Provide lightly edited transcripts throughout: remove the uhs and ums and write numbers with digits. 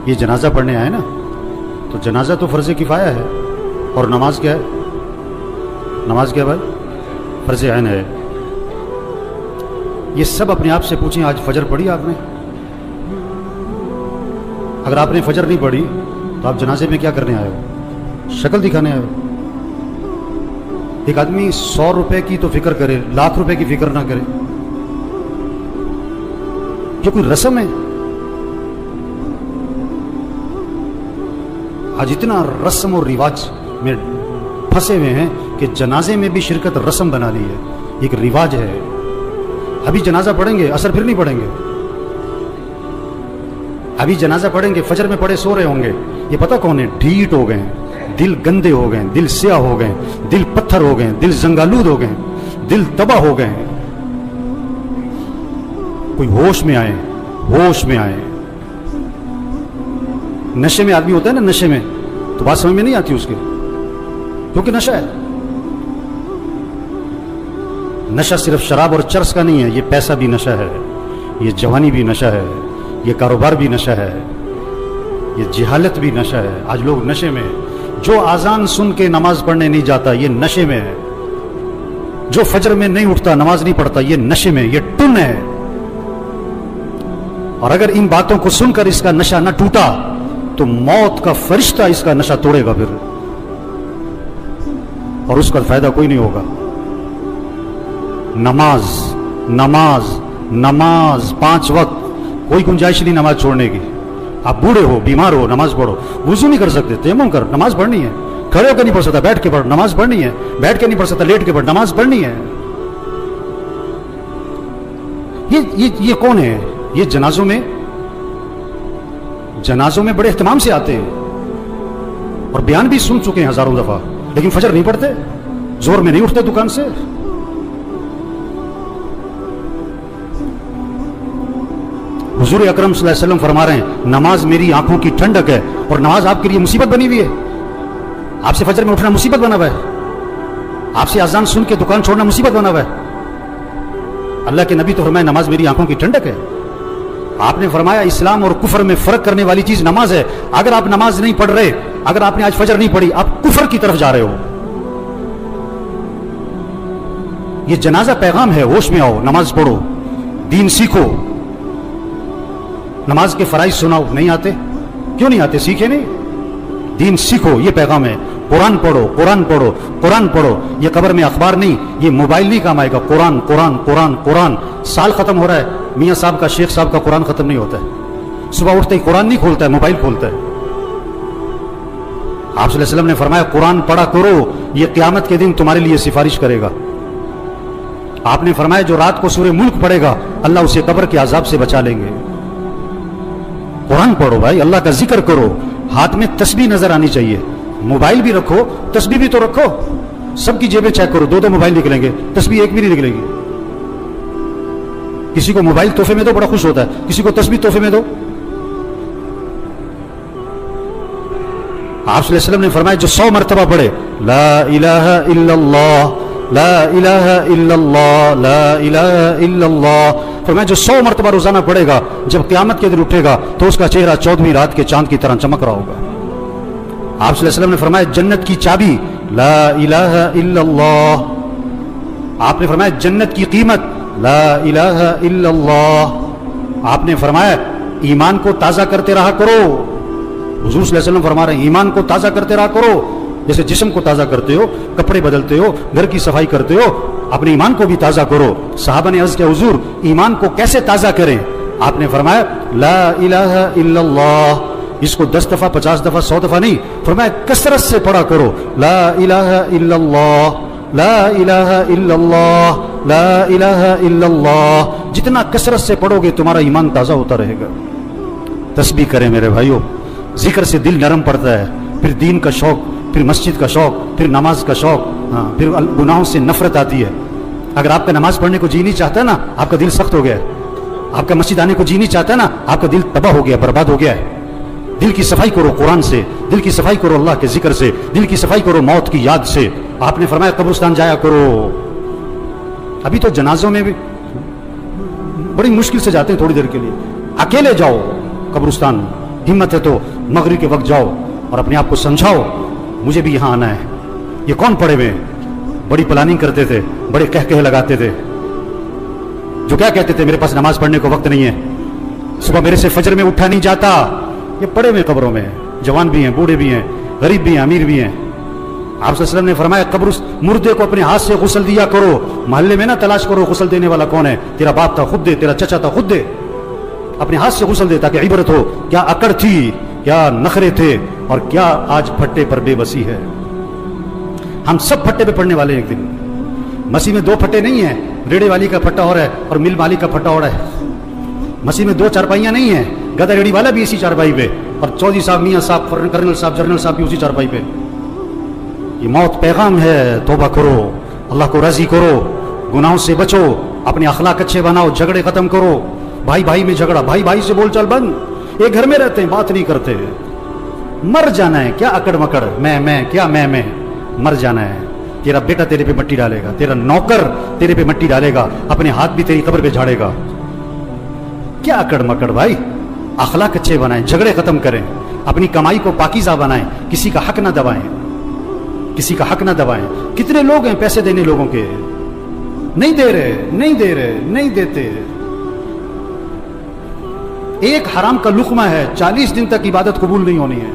یہ جنازہ پڑھنے آئے نا، تو جنازہ تو فرض کفایہ ہے، اور نماز کیا ہے؟ نماز کیا بھائی؟ فرض عین ہے۔ یہ سب اپنے آپ سے پوچھیں، آج فجر پڑھی آپ نے؟ اگر آپ نے فجر نہیں پڑھی تو آپ جنازے میں کیا کرنے آئے ہو؟ شکل دکھانے آئے ہو۔ ایک آدمی 100 روپے کی تو فکر کرے، لاکھ روپے کی فکر نہ کرے، یہ کوئی رسم ہے؟ آج اتنا رسم اور رواج میں پھنسے ہوئے ہیں کہ جنازے میں بھی شرکت رسم بنا لی ہے، ایک رواج ہے۔ ابھی جنازہ پڑھیں گے، اثر پھر نہیں پڑھیں گے۔ ابھی جنازہ پڑھیں گے، فجر میں پڑھے سو رہے ہوں گے، یہ پتہ کون ہے؟ ڈھیٹ ہو گئے ہیں، دل گندے ہو گئے ہیں، دل سیاہ ہو گئے ہیں، دل پتھر ہو گئے ہیں، دل زنگالود ہو گئے ہیں، دل تباہ ہو گئے ہیں۔ کوئی ہوش میں آئے، ہوش میں آئے۔ نشے میں آدمی ہوتا ہے نا، نشے میں تو بات سمجھ میں نہیں آتی اس کے، کیونکہ نشہ ہے۔ نشہ صرف شراب اور چرس کا نہیں ہے، یہ پیسہ بھی نشہ ہے، یہ جوانی بھی نشہ ہے، یہ کاروبار بھی نشہ ہے، یہ جہالت بھی نشہ ہے۔ آج لوگ نشے میں ہیں۔ جو اذان سن کے نماز پڑھنے نہیں جاتا یہ نشے میں ہے، جو فجر میں نہیں اٹھتا نماز نہیں پڑھتا یہ نشے میں، یہ ٹن ہے۔ اور اگر ان باتوں کو سن کر اس کا نشہ نہ ٹوٹا تو موت کا فرشتہ اس کا نشہ توڑے گا پھر، اور اس کا فائدہ کوئی نہیں ہوگا۔ نماز نماز نماز 5 وقت، کوئی گنجائش نہیں نماز چھوڑنے کی۔ آپ بوڑھے ہو، بیمار ہو، نماز پڑھو۔ وضو نہیں کر سکتے، تیمم کر، نماز پڑھنی ہے۔ کھڑے ہو کے نہیں پڑھ سکتا، بیٹھ کے پڑھ، نماز پڑھنی ہے۔ بیٹھ کے نہیں پڑھ سکتا، لیٹ کے پڑھ، نماز پڑھنی ہے۔ یہ کون ہے؟ یہ جنازوں میں بڑے اہتمام سے آتے ہیں اور بیان بھی سن چکے ہیں ہزاروں دفعہ، لیکن فجر نہیں پڑھتے، زور میں نہیں اٹھتے دکان سے۔ حضور اکرم صلی اللہ علیہ وسلم فرما رہے ہیں نماز میری آنکھوں کی ٹھنڈک ہے، اور نماز آپ کے لیے مصیبت بنی ہوئی ہے۔ آپ سے فجر میں اٹھنا مصیبت بنا ہوا ہے، آپ سے اذان سن کے دکان چھوڑنا مصیبت بنا ہوا ہے۔ اللہ کے نبی تو فرمایا نماز میری آنکھوں کی ٹھنڈک ہے۔ آپ نے فرمایا اسلام اور کفر میں فرق کرنے والی چیز نماز ہے۔ اگر آپ نماز نہیں پڑھ رہے، اگر آپ نے آج فجر نہیں پڑھی، آپ کفر کی طرف جا رہے ہو۔ یہ جنازہ پیغام ہے، ہوش میں آؤ، نماز پڑھو، دین سیکھو۔ نماز کے فرائض سناؤ، نہیں آتے؟ کیوں نہیں آتے؟ سیکھے نہیں؟ دین سیکھو، یہ پیغام ہے۔ قرآن پڑھو، قرآن پڑھو، قرآن پڑھو۔ یہ قبر میں اخبار نہیں، یہ موبائل نہیں کام آئے گا۔ قرآن قرآن قرآن قرآن۔ سال ختم ہو رہا ہے، میاں صاحب کا، شیخ صاحب کا قرآن ختم نہیں ہوتا ہے۔ صبح اٹھتے ہی قرآن نہیں کھولتا ہے، موبائل کھولتا ہے۔ آپ صلی اللہ علیہ وسلم نے فرمایا قرآن پڑھا کرو، یہ قیامت کے دن تمہارے لیے سفارش کرے گا۔ آپ نے فرمایا جو رات کو سورہ ملک پڑھے گا اللہ اسے قبر کے عذاب سے بچا لیں گے۔ قرآن پڑھو بھائی، اللہ کا ذکر کرو، ہاتھ میں تسبیح نظر آنی چاہیے۔ موبائل بھی رکھو، تسبیح بھی تو رکھو۔ سب کی جیبیں چیک کرو، 2 موبائل نکلیں گے، تسبیح ایک بھی نہیں نکلے گی۔ کسی کو موبائل تحفے میں دو، بڑا خوش ہوتا ہے، کسی کو تسبیح تحفے میں دو۔ آپ صلی اللہ علیہ وسلم نے فرمایا جو 100 مرتبہ پڑھے لا الہ الا اللہ لا الہ الا اللہ لا الہ الا اللہ، فرمایا جو 100 مرتبہ روزانہ پڑھے گا جب قیامت کے دن اٹھے گا تو اس کا چہرہ 14ویں رات کے چاند کی طرح چمک رہا ہوگا۔ آپ صلی اللہ علیہ وسلم نے فرمایا جنت کی چابی لا الہ الا اللہ۔ آپ نے فرمایا جنت کی قیمت لا الہ الا اللہ۔ آپ نے فرمایا ایمان کو تازہ کرتے رہا کرو۔ حضور صلی اللہ علیہ وسلم فرما رہے ہیں ایمان کو تازہ کرتے رہا کرو، جیسے جسم کو تازہ کرتے ہو، کپڑے بدلتے ہو، گھر کی صفائی کرتے ہو، اپنے ایمان کو بھی تازہ کرو۔ صحابہ نے عرض کیا حضور ایمان کو کیسے تازہ کریں؟ آپ نے فرمایا لا الہ الا اللہ، اس کو 10 دفعہ 50 دفعہ 100 دفعہ نہیں، فرمایا کثرت سے پڑھا کرو لا الہ الا اللہ لا الہ الا اللہ لا الہ الا اللہ۔ جتنا کثرت سے پڑھو گے تمہارا ایمان تازہ ہوتا رہے گا۔ تسبیح کریں میرے بھائیوں، ذکر سے دل نرم پڑتا ہے، پھر دین کا شوق، پھر مسجد کا شوق، پھر نماز کا شوق، پھر گناہوں سے نفرت آتی ہے۔ اگر آپ کا نماز پڑھنے کو جی نہیں چاہتا نا، آپ کا دل سخت ہو گیا ہے۔ آپ کا مسجد آنے کو جی نہیں چاہتا نا، آپ کا دل تباہ ہو گیا، برباد ہو گیا ہے۔ دل کی صفائی کرو قرآن سے، دل کی صفائی کرو اللہ کے ذکر سے، دل کی صفائی کرو موت کی یاد سے۔ آپ نے فرمایا قبرستان جایا کرو۔ ابھی تو جنازوں میں بھی بڑی مشکل سے جاتے ہیں، تھوڑی دیر کے لیے اکیلے جاؤ قبرستان، हिम्मत है तो मगरिब के वक्त जाओ और अपने आप को समझाओ मुझे भी यहाँ आना है। ये कौन पड़े हुए बड़ी प्लानिंग करते थे, बड़े कह लगाते थे, जो क्या कहते थे मेरे पास नमाज पढ़ने को वक्त नहीं है, सुबह मेरे से फजर में उठा नहीं जाता। ये पड़े हुए कब्रों में, जवान भी हैं, बूढ़े भी हैं, गरीब भी हैं, अमीर भी हैं। आप सल्लल्लाहु अलैहि वसल्लम ने फरमाया कब्र मुर्दे को अपने हाथ से गुस्ल दिया करो, मोहल्ले में ना तलाश करो गुस्ल देने वाला कौन है, तेरा बाप था खुद दे, तेरा चचा था खुद दे, अपने हाथ से गुस्ल दे ताकि इबरत हो क्या अकड़ थी, क्या नखरे थे और क्या आज फट्टे पर बेबसी है। हम सब फट्टे पे पड़ने वाले हैं एक दिन। मसीह में दो फट्टे नहीं है, रेड़े वाली का फट्टा और है और मिल मालिक का फट्टा और है। मसीह में दो चारपाइयां नहीं है, गधा रेड़ी वाला भी इसी चारपाई पे और चौधरी साहब, मियाँ साहब, कर्नल साहब, जनरल साहब भी उसी चारपाई पे। ये मौत पैगाम है, तौबा करो, अल्लाह को राजी करो, गुनाहों से बचो, अपने अखलाक अच्छे बनाओ, झगड़े खत्म करो। भाई भाई में झगड़ा, भाई भाई से बोलचाल बंद, एक घर में रहते हैं बात नहीं करते। मर जाना है, क्या अकड़ मकड़, मैं क्या मैं, मर जाना है। तेरा बेटा तेरे पे मट्टी डालेगा, तेरा नौकर तेरे पे मट्टी डालेगा, अपने हाथ भी तेरी कब्र पे झाड़ेगा। क्या अकड़ मकड़ भाई, अखलाक अच्छे बनाएं, झगड़े खत्म करें, अपनी कमाई को पाकीज़ा बनाएं, किसी का हक ना दबाएं, किसी का हक ना दबाएं। कितने लोग हैं पैसे देने लोगों के, नहीं दे रहे, नहीं देते। एक हराम का लुक़मा है, 40 दिन तक इबादत कबूल नहीं होनी है।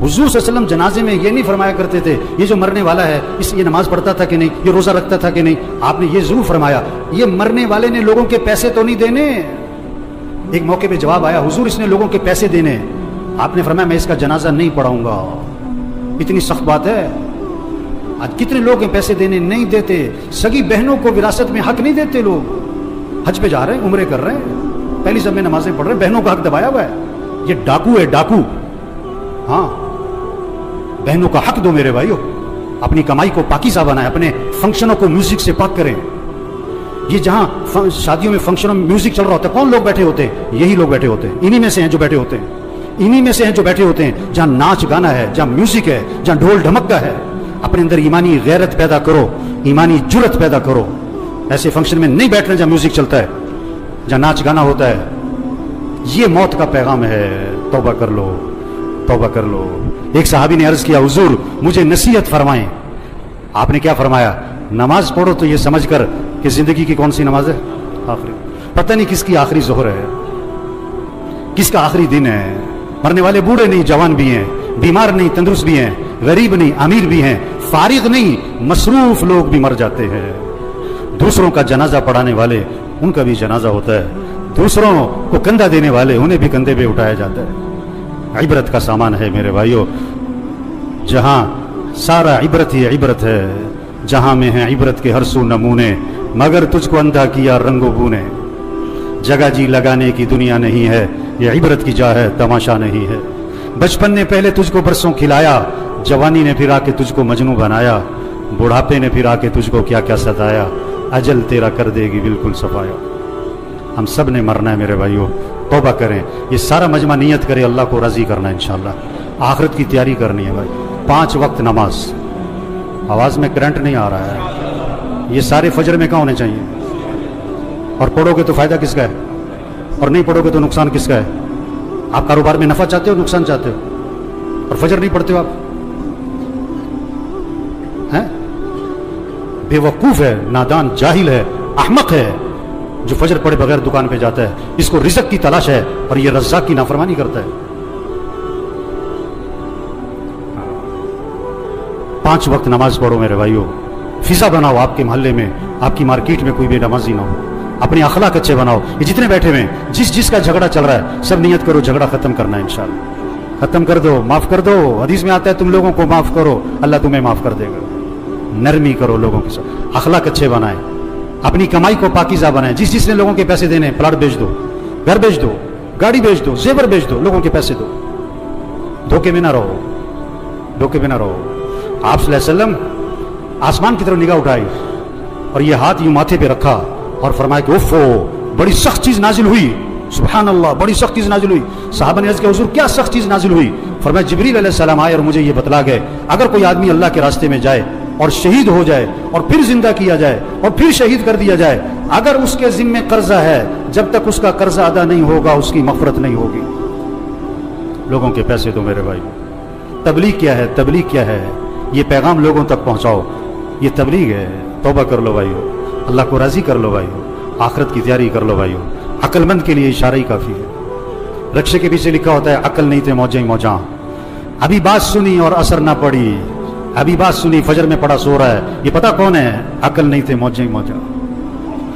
हुजूर सल्लल्लाहु अलैहि वसल्लम जनाजे में ये नहीं फरमाया करते थे ये जो मरने वाला है ये नमाज पढ़ता था कि नहीं, ये रोजा रखता था कि नहीं। आपने ये जरूर फरमाया ये मरने वाले ने लोगों के पैसे तो नहीं देने। एक मौके पे जवाब आया, हुजूर इसने लोगों के पैसे देने। आपने फरमाया मैं इसका जनाजा नहीं पढ़ाऊंगा। इतनी सख्त बात है। आज कितने लोग हैं पैसे देने नहीं देते, सगी बहनों को विरासत में हक नहीं देते। लोग हज पे जा रहे हैं, उम्रे कर रहे हैं, पहली सब में नमाजें पढ़ रहे हैं, बहनों का हक दबाया हुआ है। ये डाकू है, डाकू। हाँ, बहनों का हक दो मेरे भाइयों, अपनी कमाई को पाकीज़ा बनाएं, अपने फंक्शनों को म्यूजिक से पाक करें। ये जहां शादियों में फंक्शनों में म्यूजिक चल रहा होता है, कौन लोग बैठे होते हैं? यही लोग बैठे होते हैं, इन्हीं में से हैं जो बैठे होते हैं, इन्हीं में से हैं जो बैठे होते हैं। जहां नाच गाना है, जहां म्यूजिक है, जहां ढोल ढमक्का है, अपने अंदर ईमानी गैरत पैदा करो, ईमानी जुर्रत पैदा करो। ऐसे फंक्शन में नहीं बैठना जहां म्यूजिक चलता है, जहां नाच गाना होता है। ये मौत का पैगाम है। तौबा कर लो, तौबा कर लो। एक सहाबी ने अर्ज किया, हुजूर मुझे नसीहत फरमाएं। आपने क्या फरमाया? नमाज पढ़ो तो ये समझकर कि जिंदगी की कौन सी नमाज है? आखिरी। पता नहीं किसकी आखिरी जोहर है, किसका आखिरी दिन है। मरने वाले बूढ़े नहीं, जवान भी हैं, बीमार नहीं, तंदुरुस्त भी हैं, गरीब नहीं, अमीर भी हैं, फारिग नहीं, मसरूफ लोग भी मर जाते हैं। दूसरों का जनाजा पढ़ाने वाले, उनका भी जनाजा होता है। दूसरों को कंधा देने वाले, उन्हें भी कंधे पे उठाया जाता है। इबरत का सामान है मेरे भाइयों, जहां सारा इबरत ही इबरत है, जहां में है इबरत के हर सू नमूने, मगर तुझको अंधा किया रंगो बूने। जगह जी लगाने की दुनिया नहीं है, ये इबरत की जा है, तमाशा नहीं है। बचपन ने पहले तुझको बरसों खिलाया, जवानी ने फिर आके तुझको मजनू बनाया, बुढ़ापे ने फिर आके तुझको क्या क्या सताया, अजल तेरा कर देगी बिल्कुल सफाया। हम सब ने मरना है मेरे भाइयों, तौबा करें। ये सारा मजमा नियत करे अल्लाह को राजी करना है इंशाअल्लाह। आखिरत की तैयारी करनी है भाई। 5 वक्त नमाज, आवाज में करंट नहीं आ रहा है, ये सारे फजर में कहाँ होने चाहिए? और पढ़ोगे तो फायदा किसका है, और नहीं पढ़ोगे तो नुकसान किसका है? आप कारोबार में नफा चाहते हो, नुकसान चाहते हो, और फजर नहीं पढ़ते हो आप? हैं? बेवकूफ है, नादान, जाहिल है, अहमक है जो फजर पढ़े बगैर दुकान पे जाता है। इसको रिज़्क़ की तलाश है और ये रज़्ज़ाक़ की नाफरमानी करता है। 5 वक्त नमाज पढ़ो मेरे भाइयों। फिजा बनाओ आपके मोहल्ले में, आपकी मार्केट में कोई बेनमाजी ना हो। अपने अखलाक अच्छे बनाओ। ये जितने बैठे हुए हैं, जिसका झगड़ा चल रहा है, सब नियत करो झगड़ा खत्म करना है इंशाअल्लाह। खत्म कर दो, माफ कर दो। हदीस में आता है तुम लोगों को माफ करो, अल्लाह तुम्हें माफ कर देगा। नरमी करो लोगों के साथ, अखलाक अच्छे बनाए, अपनी कमाई को पाकीज़ा बनाए। जिसने लोगों के पैसे देने, प्लाट बेच दो, घर बेच दो, गाड़ी बेच दो, जेवर बेच दो, लोगों के पैसे दो। धोखे में ना रहो, धोखे में ना रहो। आप सल्लल्लाहु अलैहि वसल्लम आसमान की तरफ निगाह उठाई और ये हाथ यूं माथे पे रखा और फरमाया कि उफ़ो, बड़ी सख्त चीज नाजिल हुई। सुभान अल्लाह, बड़ी सख्त चीज नाजिल हुई। सहाबा ने अर्ज़ किया, हुज़ूर क्या सख्त चीज नाजिल हुई? फरमाया जिब्रील अलैहिस्सलाम आए और मुझे ये बतला गए, अगर कोई आदमी अल्लाह के रास्ते में जाए और शहीद हो जाए और फिर जिंदा किया जाए और फिर शहीद कर दिया जाए, अगर उसके जिम्मे कर्जा है, जब तक उसका कर्जा अदा नहीं होगा उसकी मग़फ़िरत नहीं होगी। لوگوں کے پیسے دو میرے بھائی. تبلیغ کیا ہے؟ تبلیغ کیا ہے؟ یہ پیغام لوگوں تک پہنچاؤ، یہ تبلیغ ہے. توبہ کر لو بھائیو، اللہ کو راضی کر لو بھائیو، آخرت کی تیاری کر لو بھائیو. عقل مند کے لیے اشارہ ہی کافی ہے. رکشے کے پیچھے لکھا ہوتا ہے عقل نہیں تھے موجیں موجاں. ابھی بات سنی اور اثر نہ پڑی، ابھی بات سنی فجر میں پڑا سو رہا ہے. یہ پتہ کون ہے؟ عقل نہیں تھے موجیں موجاں،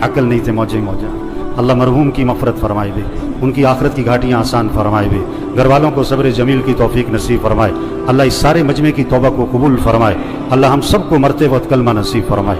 عقل نہیں تھے موجیں موجاں. اللہ مرحوم کی مغفرت فرمائے دے، ان کی آخرت کی گھاٹیاں آسان فرمائے دے، گھر والوں کو صبر جمیل کی توفیق نصیب فرمائے. اللہ اس سارے مجمع کی توبہ کو قبول فرمائے. اللہ ہم سب کو مرتے وقت کلمہ نصیب فرمائے.